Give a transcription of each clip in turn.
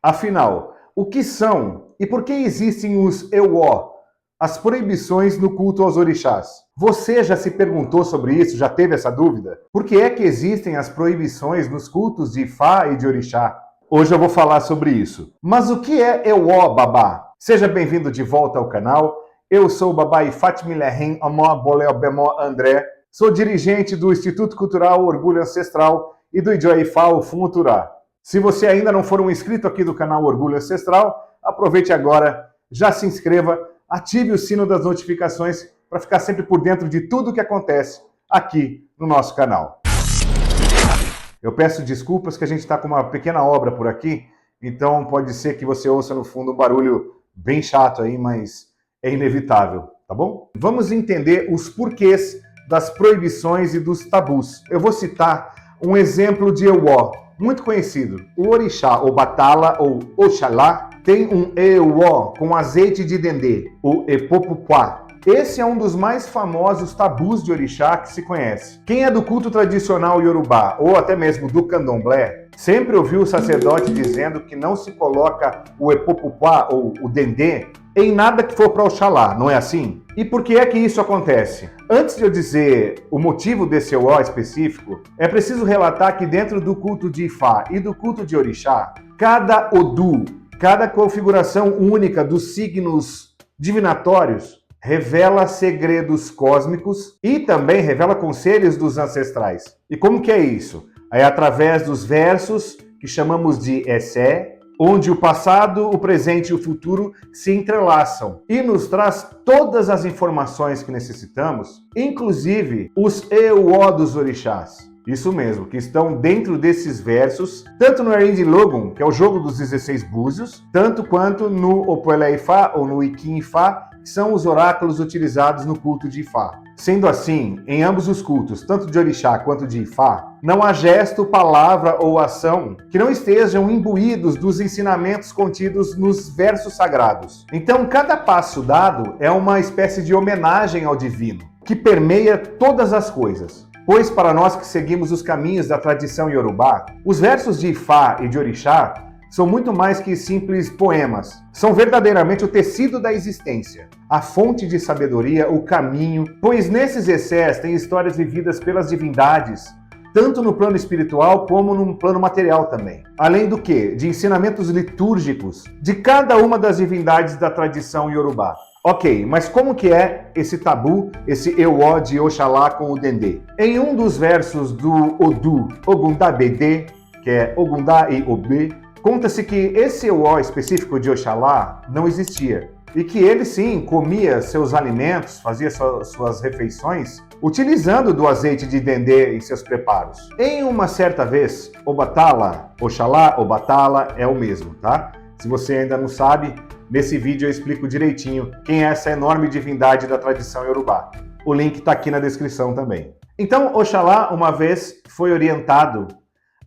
Afinal, o que são e por que existem os EWO, as proibições no culto aos orixás? Você já se perguntou sobre isso? Já teve essa dúvida? Por que é que existem as proibições nos cultos de Ifá e de orixá? Hoje eu vou falar sobre isso. Mas o que é EWO, babá? Seja bem-vindo de volta ao canal. Eu sou o babá Ifatmilherrim Amó Boleo Bemó André. Sou dirigente do Instituto Cultural Orgulho Ancestral e do Idió Ifá, o Fumuturá. Se você ainda não for um inscrito aqui do canal Orgulho Ancestral, aproveite agora, já se inscreva, ative o sino das notificações para ficar sempre por dentro de tudo o que acontece aqui no nosso canal. Eu peço desculpas que a gente está com uma pequena obra por aqui, então pode ser que você ouça no fundo um barulho bem chato aí, mas é inevitável, tá bom? Vamos entender os porquês das proibições e dos tabus. Eu vou citar um exemplo de EWO, muito conhecido. O orixá, Obatala ou Oxalá, tem um EWO com azeite de dendê, o Epopupuá. Esse é um dos mais famosos tabus de orixá que se conhece. Quem é do culto tradicional iorubá, ou até mesmo do candomblé, sempre ouviu o sacerdote dizendo que não se coloca o Epopupuá ou o dendê em nada que for para Oxalá, não é assim? E por que é que isso acontece? Antes de eu dizer o motivo desse EWO específico, é preciso relatar que dentro do culto de Ifá e do culto de orixá, cada Odu, cada configuração única dos signos divinatórios, revela segredos cósmicos e também revela conselhos dos ancestrais. E como que é isso? É através dos versos que chamamos de Essé, onde o passado, o presente e o futuro se entrelaçam e nos traz todas as informações que necessitamos, inclusive os EWO dos orixás. Isso mesmo, que estão dentro desses versos, tanto no Erin de Logun, que é o jogo dos 16 búzios, tanto quanto no Opoelé Ifá ou no Ikin Ifá, que são os oráculos utilizados no culto de Ifá. Sendo assim, em ambos os cultos, tanto de orixá quanto de Ifá, não há gesto, palavra ou ação que não estejam imbuídos dos ensinamentos contidos nos versos sagrados. Então, cada passo dado é uma espécie de homenagem ao divino, que permeia todas as coisas. Pois para nós que seguimos os caminhos da tradição iorubá, os versos de Ifá e de orixá são muito mais que simples poemas. São verdadeiramente o tecido da existência, a fonte de sabedoria, o caminho, pois nesses essés tem histórias vividas pelas divindades, tanto no plano espiritual como no plano material também. Além do que, de ensinamentos litúrgicos de cada uma das divindades da tradição iorubá. Ok, mas como que é esse tabu, esse EWO de Oxalá com o dendê? Em um dos versos do Odu, Ogundá Bedê, que é Ogundá e Obê, conta-se que esse EWO específico de Oxalá não existia e que ele sim comia seus alimentos, fazia suas refeições, utilizando do azeite de dendê em seus preparos. Em uma certa vez, Obatala, Oxalá, Obatala é o mesmo, tá? Se você ainda não sabe, nesse vídeo eu explico direitinho quem é essa enorme divindade da tradição iorubá. O link está aqui na descrição também. Então, Oxalá, uma vez, foi orientado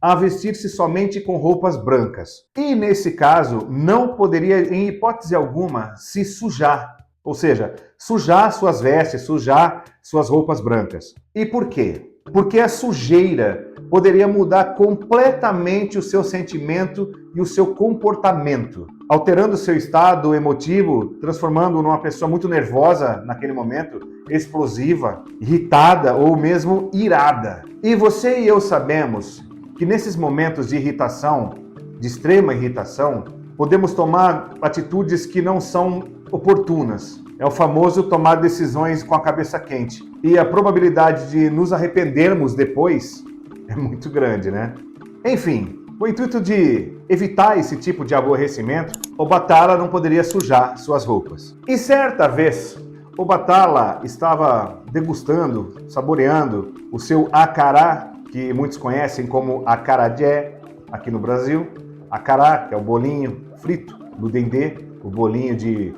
a vestir-se somente com roupas brancas. E, nesse caso, não poderia, em hipótese alguma, se sujar. Ou seja, sujar suas vestes, sujar suas roupas brancas. E por quê? Porque a sujeira poderia mudar completamente o seu sentimento e o seu comportamento, alterando o seu estado emotivo, transformando-o numa pessoa muito nervosa naquele momento, explosiva, irritada ou mesmo irada. E você e eu sabemos que nesses momentos de irritação, de extrema irritação, podemos tomar atitudes que não são oportunas. É o famoso tomar decisões com a cabeça quente. E a probabilidade de nos arrependermos depois é muito grande, né? Enfim, com o intuito de evitar esse tipo de aborrecimento, Obatala não poderia sujar suas roupas. E certa vez, Obatala estava degustando, saboreando o seu acará, que muitos conhecem como acarajé aqui no Brasil. Acará, que é o bolinho frito do dendê, o bolinho de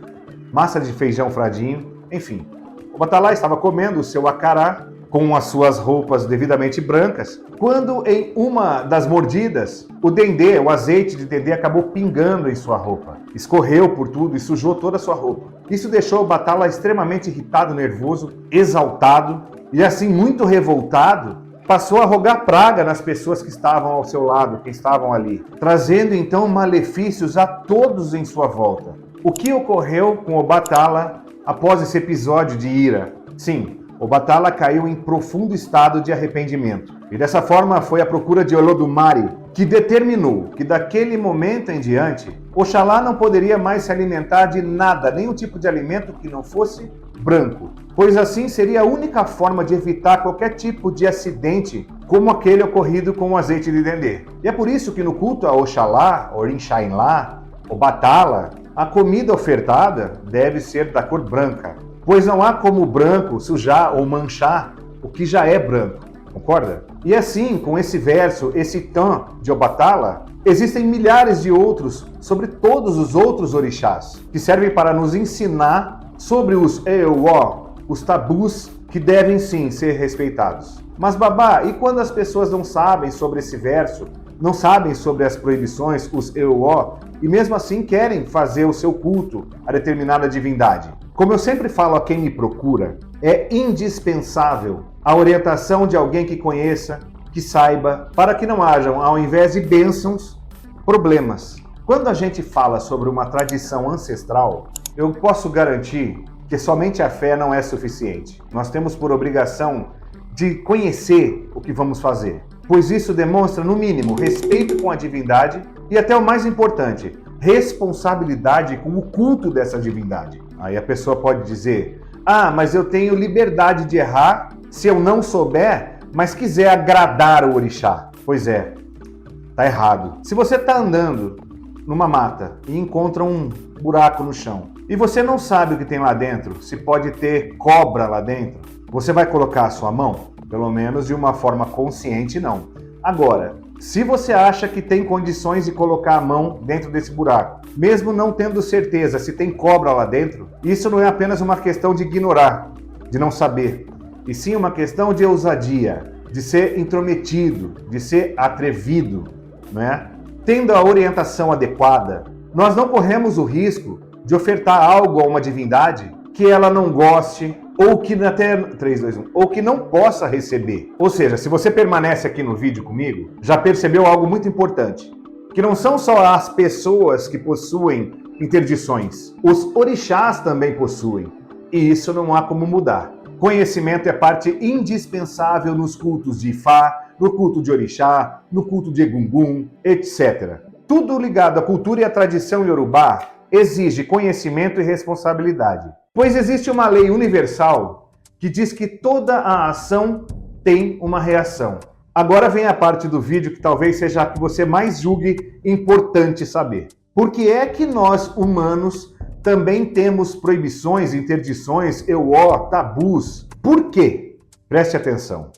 massa de feijão fradinho, enfim. Obatala estava comendo o seu acará com as suas roupas devidamente brancas, quando em uma das mordidas, o dendê, o azeite de dendê acabou pingando em sua roupa. Escorreu por tudo e sujou toda a sua roupa. Isso deixou Obatala extremamente irritado, nervoso, exaltado e assim muito revoltado, passou a rogar praga nas pessoas que estavam ao seu lado, que estavam ali, trazendo então malefícios a todos em sua volta. O que ocorreu com Obatala após esse episódio de ira? Sim, Obatala caiu em profundo estado de arrependimento. E dessa forma foi à procura de Olodumare, que determinou que daquele momento em diante, Oxalá não poderia mais se alimentar de nada, nenhum tipo de alimento que não fosse branco, pois assim seria a única forma de evitar qualquer tipo de acidente como aquele ocorrido com o azeite de dendê. E é por isso que no culto a Oxalá, Orixá-Inlá, Obatala, a comida ofertada deve ser da cor branca, pois não há como o branco sujar ou manchar o que já é branco, concorda? E assim, com esse verso, esse tan de Obatala, existem milhares de outros sobre todos os outros orixás, que servem para nos ensinar sobre os Eowó, os tabus que devem sim ser respeitados. Mas babá, e quando as pessoas não sabem sobre esse verso, não sabem sobre as proibições, os Eowó, e mesmo assim querem fazer o seu culto a determinada divindade? Como eu sempre falo a quem me procura, é indispensável a orientação de alguém que conheça, que saiba, para que não hajam, ao invés de bênçãos, problemas. Quando a gente fala sobre uma tradição ancestral, eu posso garantir que somente a fé não é suficiente. Nós temos por obrigação de conhecer o que vamos fazer, pois isso demonstra, no mínimo, respeito com a divindade e até o mais importante, responsabilidade com o culto dessa divindade. Aí a pessoa pode dizer, mas eu tenho liberdade de errar se eu não souber, mas quiser agradar o orixá. Pois é, tá errado. Se você tá andando numa mata e encontra um buraco no chão, e você não sabe o que tem lá dentro, se pode ter cobra lá dentro, você vai colocar a sua mão? Pelo menos de uma forma consciente, não. Agora, se você acha que tem condições de colocar a mão dentro desse buraco, mesmo não tendo certeza se tem cobra lá dentro, isso não é apenas uma questão de ignorar, de não saber, e sim uma questão de ousadia, de ser intrometido, de ser atrevido, né? Tendo a orientação adequada, nós não corremos o risco de ofertar algo a uma divindade que ela não goste, ou que até 3, 2, 1, ou que não possa receber. Ou seja, se você permanece aqui no vídeo comigo, já percebeu algo muito importante, que não são só as pessoas que possuem interdições, os orixás também possuem, e isso não há como mudar. Conhecimento é parte indispensável nos cultos de Ifá, no culto de orixá, no culto de Egungun, etc. Tudo ligado à cultura e à tradição iorubá exige conhecimento e responsabilidade. Pois existe uma lei universal que diz que toda a ação tem uma reação. Agora vem a parte do vídeo que talvez seja a que você mais julgue importante saber. Por que é que nós, humanos, também temos proibições, interdições, Eowó, tabus? Por quê? Preste atenção.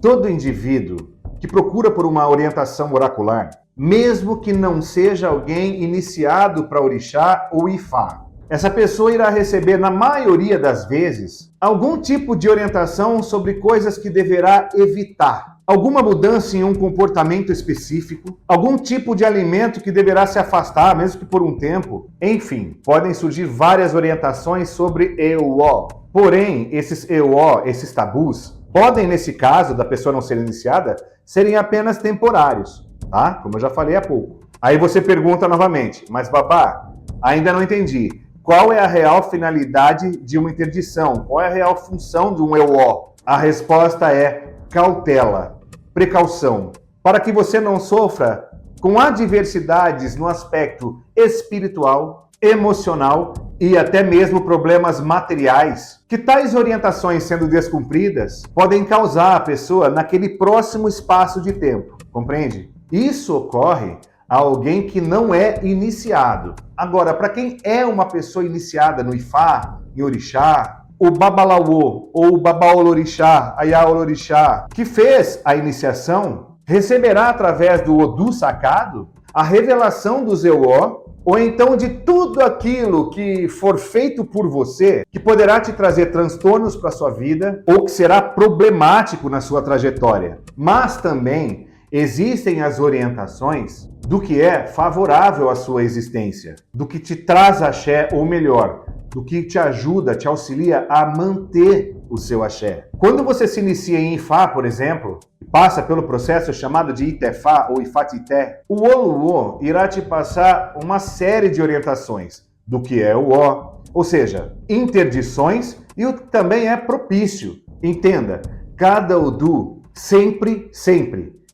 Todo indivíduo que procura por uma orientação oracular, mesmo que não seja alguém iniciado para orixá ou ifá, essa pessoa irá receber, na maioria das vezes, algum tipo de orientação sobre coisas que deverá evitar. Alguma mudança em um comportamento específico, algum tipo de alimento que deverá se afastar, mesmo que por um tempo. Enfim, podem surgir várias orientações sobre Eowó. Porém, esses Eowó, esses tabus, podem, nesse caso da pessoa não ser iniciada, serem apenas temporários, tá? Como eu já falei há pouco. Aí você pergunta novamente, mas babá, ainda não entendi. Qual é a real finalidade de uma interdição? Qual é a real função de um Eowó? A resposta é cautela, precaução, para que você não sofra com adversidades no aspecto espiritual, emocional e até mesmo problemas materiais, que tais orientações sendo descumpridas podem causar a pessoa naquele próximo espaço de tempo, compreende? Isso ocorre a alguém que não é iniciado. Agora, para quem é uma pessoa iniciada no Ifá, em Orixá, o Babalawo ou o Babaolorixá, Ayaolorixá, que fez a iniciação, receberá através do Odu Sacado a revelação do Eowó, ou então de tudo aquilo que for feito por você, que poderá te trazer transtornos para a sua vida, ou que será problemático na sua trajetória. Mas também existem as orientações do que é favorável à sua existência, do que te traz axé, ou melhor, do que te ajuda, te auxilia a manter o seu axé. Quando você se inicia em Ifá, por exemplo, passa pelo processo chamado de Itefá ou Ifatité, o Oluo irá te passar uma série de orientações do que é o Ó, ou seja, interdições e o que também é propício. Entenda, cada Odu sempre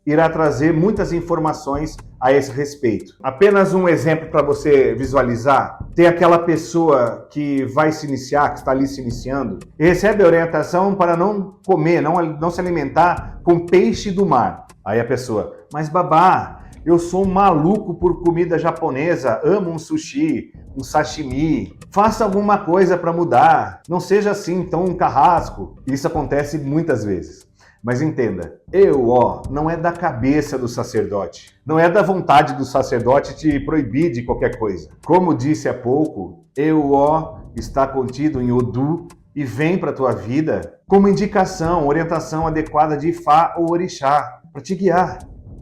irá trazer muitas informações a esse respeito. Apenas um exemplo para você visualizar. Tem aquela pessoa que vai se iniciar, que está ali se iniciando, e recebe a orientação para não comer, não se alimentar com peixe do mar. Aí a pessoa, mas babá, eu sou um maluco por comida japonesa, amo um sushi, um sashimi. Faça alguma coisa para mudar. Não seja assim tão um carrasco. Isso acontece muitas vezes. Mas entenda, Ewó não é da cabeça do sacerdote. Não é da vontade do sacerdote te proibir de qualquer coisa. Como disse há pouco, Ewó está contido em Odu e vem para a tua vida como indicação, orientação adequada de Ifá ou Orixá, para te guiar,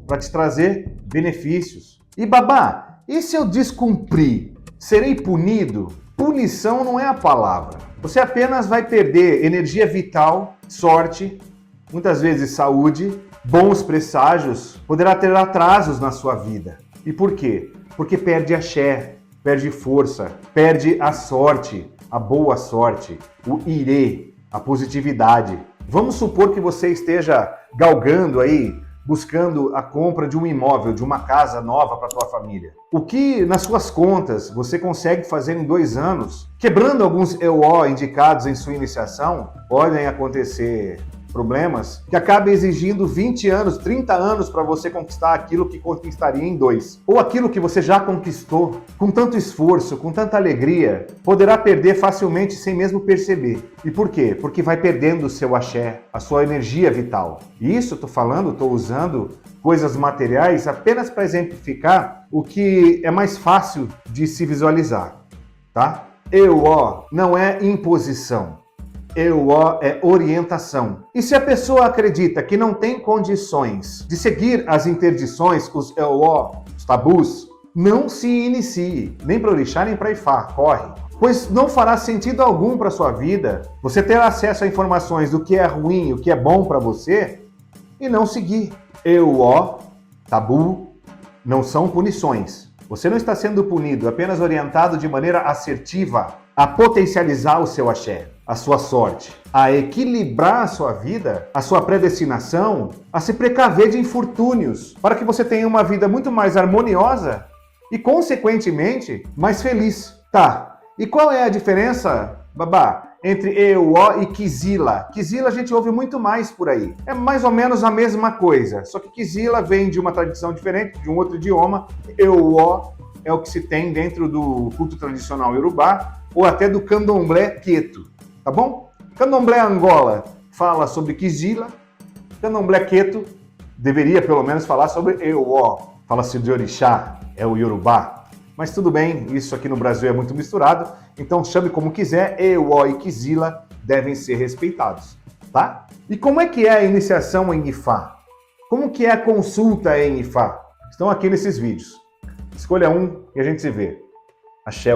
para te trazer benefícios. E babá, e se eu descumprir? Serei punido? Punição não é a palavra. Você apenas vai perder energia vital, sorte, muitas vezes saúde, bons presságios, poderá ter atrasos na sua vida. E por quê? Porque perde axé, perde força, perde a sorte, a boa sorte, o irê, a positividade. Vamos supor que você esteja galgando aí, buscando a compra de um imóvel, de uma casa nova para a tua família. O que nas suas contas você consegue fazer em 2 anos, quebrando alguns EO indicados em sua iniciação, podem acontecer problemas que acabam exigindo 20 anos, 30 anos para você conquistar aquilo que conquistaria em 2. Ou aquilo que você já conquistou com tanto esforço, com tanta alegria, poderá perder facilmente sem mesmo perceber. E por quê? Porque vai perdendo o seu axé, a sua energia vital. E isso estou usando coisas materiais apenas para exemplificar o que é mais fácil de se visualizar, tá? Ewó não é imposição. Ewó é orientação. E se a pessoa acredita que não tem condições de seguir as interdições, os Ewó, os tabus, não se inicie, nem para Orixá, nem para Ifá, corre. Pois não fará sentido algum para sua vida você ter acesso a informações do que é ruim, o que é bom para você, e não seguir. Ewó, tabu, não são punições. Você não está sendo punido, apenas orientado de maneira assertiva a potencializar o seu axé, a sua sorte, a equilibrar a sua vida, a sua predestinação, a se precaver de infortúnios, para que você tenha uma vida muito mais harmoniosa e, consequentemente, mais feliz. Tá, e qual é a diferença, babá, entre Ewó e Kizila? Kizila a gente ouve muito mais por aí. É mais ou menos a mesma coisa, só que Kizila vem de uma tradição diferente, de um outro idioma. Ewó é o que se tem dentro do culto tradicional iorubá, ou até do candomblé queto, tá bom? Candomblé Angola fala sobre Kizila, candomblé queto deveria pelo menos falar sobre Ewó, fala-se de orixá, é o iorubá. Mas tudo bem, isso aqui no Brasil é muito misturado, então chame como quiser, Ewó e Kizila devem ser respeitados, tá? E como é que é a iniciação em Ifá? Como que é a consulta em Ifá? Estão aqui nesses vídeos. Escolha um e a gente se vê. Axé.